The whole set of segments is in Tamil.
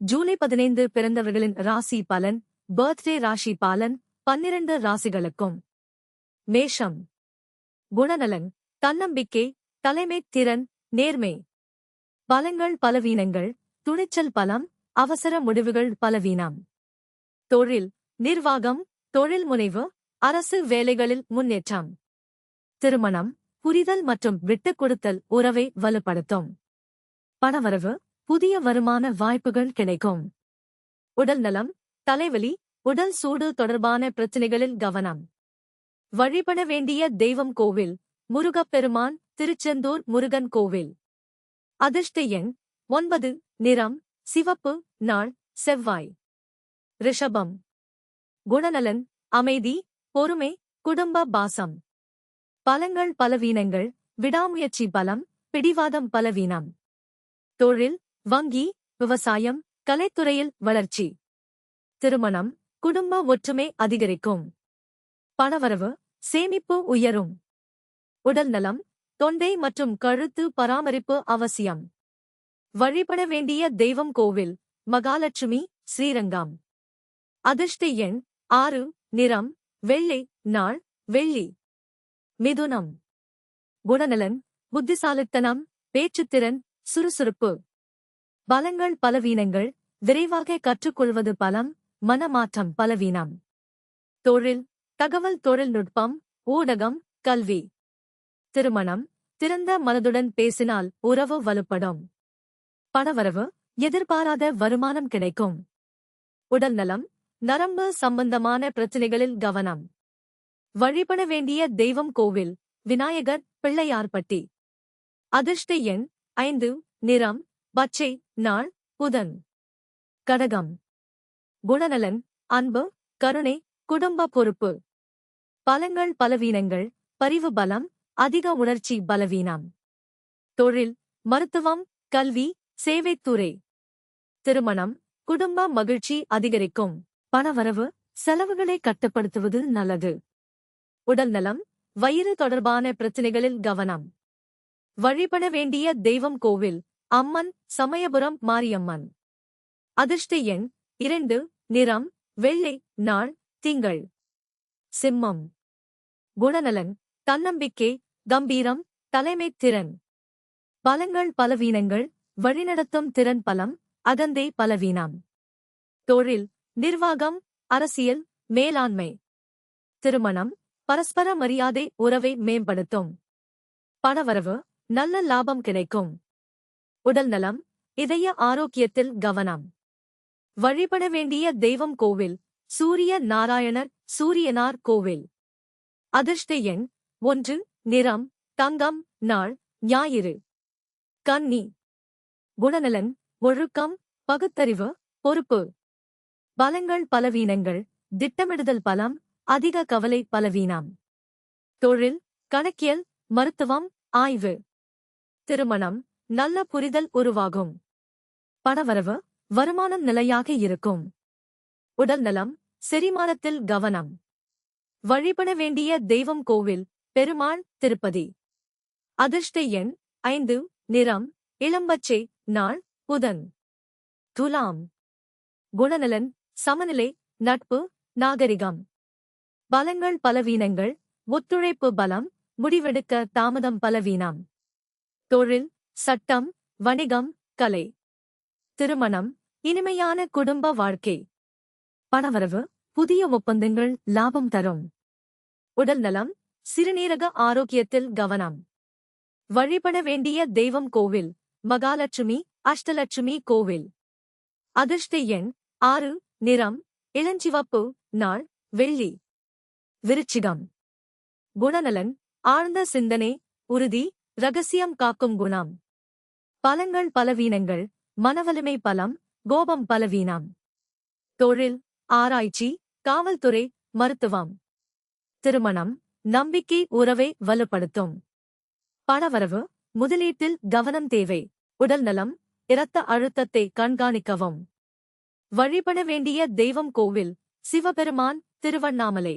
ஜூலை 15 பிறந்தவர்களின் ராசி பலன். பர்த்டே ராசி பலன் 12 ராசிகளுக்கும். மேஷம். குணநலன், தன்னம்பிக்கை, தலைமை திறன், நேர்மை. பலங்கள் பலவீனங்கள், துணிச்சல் பலம், அவசர முடிவுகள் பலவீனம். தொழில், நிர்வாகம், தொழில் முனைவு, அரசு வேலைகளில் முன்னேற்றம். திருமணம், புரிதல் மற்றும் விட்டுக் கொடுத்தல் உறவை வலுப்படுத்தும். பணவரவு, புதிய வருமான வாய்ப்புகள் கிடைக்கும். உடல்நலம், தலைவலி, உடல் சூடு தொடர்பான பிரச்சினைகளில் கவனம். வழிபட வேண்டிய தெய்வம் கோவில். முருகப்பெருமான், திருச்செந்தூர் முருகன் கோவில். அதிர்ஷ்ட எண் 9. நிறம் சிவப்பு. நாள் செவ்வாய். ரிஷபம். குணநலன், அமைதி, பொறுமை, குடும்ப பாசம். பலங்கள் பலவீனங்கள், விடாமுயற்சி பலம், பிடிவாதம் பலவீனம். தொழில், வங்கி, விவசாயம், கலைத்துறையில் வளர்ச்சி. திருமணம், குடும்ப ஒற்றுமை அதிகரிக்கும். பணவரவு, சேமிப்பு உயரும். உடல்நலம், தொண்டை மற்றும் கழுத்து பராமரிப்பு அவசியம். வழிபட வேண்டிய தெய்வம் கோவில். மகாலட்சுமி, ஸ்ரீரங்கம். அதிர்ஷ்ட எண் 6. நிறம் வெள்ளை. நாள் வெள்ளி. மிதுனம். குணநலன், புத்திசாலித்தனம், பேச்சுத்திறன், சுறுசுறுப்பு. பலங்கள் பலவீனங்கள், விரைவாக கற்றுக்கொள்வது பலம், மனமாற்றம் பலவீனம். தொழில், தகவல் தொழில்நுட்பம், ஊடகம், கல்வி. திருமணம், திறந்த மனதுடன் பேசினால் உறவு வலுப்படும். பணவரவு, எதிர்பாராத வருமானம் கிடைக்கும். உடல்நலம், நரம்பு சம்பந்தமான பிரச்சினைகளில் கவனம். வழிபட வேண்டிய தெய்வம் கோவில். விநாயகர், பிள்ளையார்பட்டி. அதிர்ஷ்ட எண் 5. நிறம் பச்சை. நாள் புதன். கடகம். குணநலன், அன்பு, கருணை, குடும்ப பொறுப்பு. பலங்கள் பலவீனங்கள், பரிவு பலம், அதிக உணர்ச்சி பலவீனம். தொழில், மருத்துவம், கல்வி, சேவைத்துறை. திருமணம், குடும்ப மகிழ்ச்சி அதிகரிக்கும். பணவரவு, செலவுகளை கட்டுப்படுத்துவது நல்லது. உடல்நலம், வயிறு தொடர்பான பிரச்சினைகளில் கவனம். வழிபட வேண்டிய தெய்வம் கோவில். அம்மன், சமயபுரம் மாரியம்மன். அதிர்ஷ்ட எண் 2. நிறம் வெள்ளை. நாள் திங்கள். சிம்மம். குணநலன், தன்னம்பிக்கை, கம்பீரம், தலைமை திறன். பலங்கள் பலவீனங்கள், வழிநடத்தும் திறன் பலம், அகந்தை பலவீனம். தொழில், நிர்வாகம், அரசியல், மேலாண்மை. திருமணம், பரஸ்பர மரியாதை உறவை மேம்படுத்தும். பணவரவு, நல்ல லாபம் கிடைக்கும். உடல்நலம், இதய ஆரோக்கியத்தில் கவனம். வழிபட வேண்டிய தெய்வம் கோவில். சூரிய நாராயணர், சூரியனார் கோவில். அதிர்ஷ்ட எண் 1. நிறம் தங்கம். நாள் ஞாயிறு. கன்னி. குணநலன், ஒழுக்கம், பகுத்தறிவு, பொறுப்பு. பலங்கள் பலவீனங்கள், திட்டமிடுதல் பலம், அதிக கவலை பலவீனம். தொழில், கணக்கியல், மருத்துவம், ஆய்வு. திருமணம், நல்ல புரிதல் உருவாகும். பணவரவு, வருமானம் நிலையாக இருக்கும். உடல்நலம், செரிமானத்தில் கவனம். வழிபட வேண்டிய தெய்வம் கோவில். பெருமாள், திருப்பதி. அதிர்ஷ்ட எண் 5. நிறம் இளம்பச்சை. நாள் புதன். துலாம். குணநலன், சமநிலை, நட்பு, நாகரிகம். பலங்கள் பலவீனங்கள், ஒத்துழைப்பு பலம், முடிவெடுக்க தாமதம் பலவீனம். தொழில், சட்டம், வணிகம், கலை. திருமணம், இனிமையான குடும்ப வாழ்க்கை. பணவரவு, புதிய ஒப்பந்தங்கள் லாபம் தரும். உடல்நலம், சிறுநீரக ஆரோக்கியத்தில் கவனம். வழிபட வேண்டிய தெய்வம் கோவில். மகாலட்சுமி, அஷ்டலட்சுமி கோவில். அதிர்ஷ்ட எண் 6. நிறம் இளஞ்சிவப்பு. நாள் வெள்ளி. விருச்சிகம். குணநலன், ஆழ்ந்த சிந்தனை, உறுதி, ரகசியம் காக்கும் குணம். பலங்கள் பலவீனங்கள், மனவலிமை பலம், கோபம் பலவீனம். தொழில், ஆராய்ச்சி, காவல்துறை, மருத்துவம். திருமணம், நம்பிக்கை உறவை வலுப்படுத்தும். பணவரவு, முதலீட்டில் கவனம் தேவை. உடல்நலம், இரத்த அழுத்தத்தை கண்காணிக்கவும். வழிபட வேண்டிய தெய்வம் கோவில். சிவபெருமான், திருவண்ணாமலை.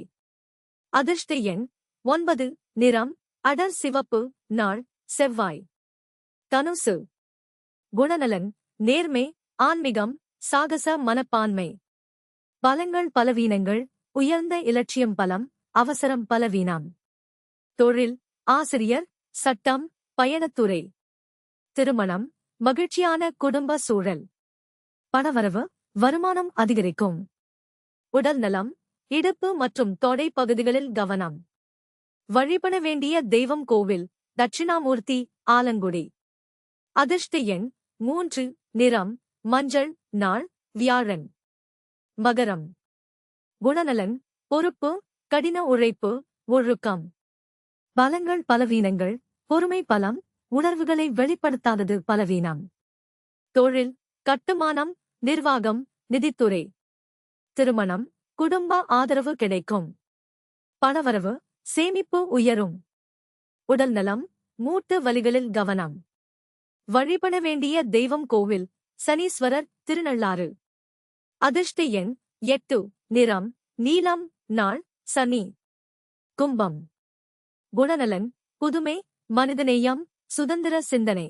அதிர்ஷ்ட எண் 9. நிறம் அடர் சிவப்பு. நாள் செவ்வாய். தனுசு. குணநலன், நேர்மை, ஆன்மீகம், சாகச மனப்பான்மை. பலங்கள் பலவீனங்கள். உயர்ந்த இலட்சியம் பலம், அவசரம் பலவீனம். தொழில், ஆசிரியர், சட்டம், பயணத்துறை. திருமணம், மகிழ்ச்சியான குடும்ப சூழல். பணவரவு, வருமானம் அதிகரிக்கும். உடல் நலம், இடுப்பு மற்றும் தொடை பகுதிகளில் கவனம். வழிபட வேண்டிய தெய்வம் கோவில், தட்சிணாமூர்த்தி, ஆலங்குடி. அதிர்ஷ்ட எண் 3, நிறம் மஞ்சள், நாள் வியாழன். மகரம். குணநலன், பொறுப்பு, கடின உழைப்பு, ஒழுக்கம். பலங்கள் பலவீனங்கள். பொறுமை பலம், உணர்வுகளை வெளிப்படுத்தாதது பலவீனம். தொழில், கட்டுமானம், நிர்வாகம், நிதித்துறை. திருமணம், குடும்ப ஆதரவு கிடைக்கும். பணவரவு, சேமிப்பு உயரும். உடல் நலம், மூட்டு வலிகளில் கவனம். வழிபட வேண்டிய தெய்வம் கோவில், சனீஸ்வரர், திருநள்ளாறு. அதிர்ஷ்ட எண் 8, நிறம் நீலம், நாள் சனி. கும்பம். குணநலன், புதுமை, மனிதநேயம், சுதந்திர சிந்தனை.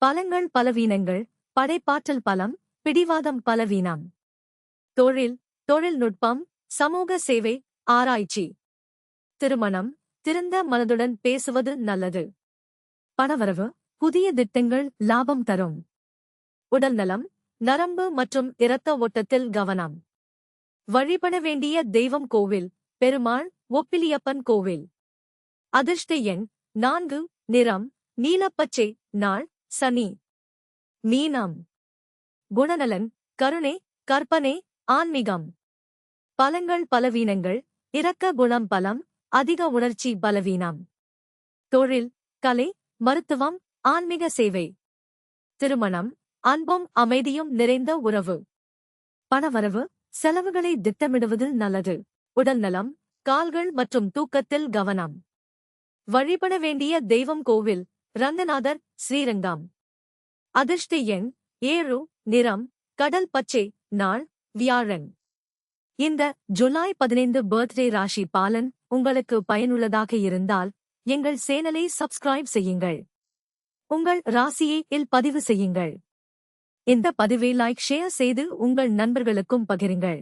பலங்கள் பலவீனங்கள். படைப்பாற்றல் பலம், பிடிவாதம் பலவீனம். தொழில், தொழில்நுட்பம், சமூக சேவை, ஆராய்ச்சி. திருமணம், திறந்த மனதுடன் பேசுவது நல்லது. பணவரவு, புதிய திட்டங்கள் லாபம் தரும். உடல் நலம், நரம்பு மற்றும் இரத்த ஓட்டத்தில் கவனம். வழிபட வேண்டிய தெய்வம் கோவில், பெருமாள், ஒப்பிலியப்பன் கோவில். அதிர்ஷ்ட எண் 4, நிறம் நீலப்பச்சை, நாள் சனி. மீனம். குணநலன், கருணை, கற்பனை, ஆன்மீகம். பலங்கள் பலவீனங்கள். இரக்க குணம் பலம், அதிக உணர்ச்சி பலவீனம். தொழில், கலை, மருத்துவம், ஆன்மீக சேவை. திருமணம், அன்பும் அமைதியும் நிறைந்த உறவு. பணவரவு, செலவுகளை திட்டமிடுவது நல்லது. உடல் நலம், கால்கள் மற்றும் தூக்கத்தில் கவனம். வழிபட வேண்டிய தெய்வம் கோவில், ரங்கநாதர், ஸ்ரீரங்கம். அதிர்ஷ்ட எண் 7, நிறம் கடல் பச்சை, நாள் வியாழன். இந்த ஜூலை 15 பர்த்டே ராசி பாலன் உங்களுக்கு பயனுள்ளதாக இருந்தால் எங்கள் சேனலை சப்ஸ்கிரைப் செய்யுங்கள். உங்கள் ராசியை இல் பதிவு செய்யுங்கள். இந்த பதிவை லைக் ஷேர் செய்து உங்கள் நண்பர்களுக்கும் பகிருங்கள்.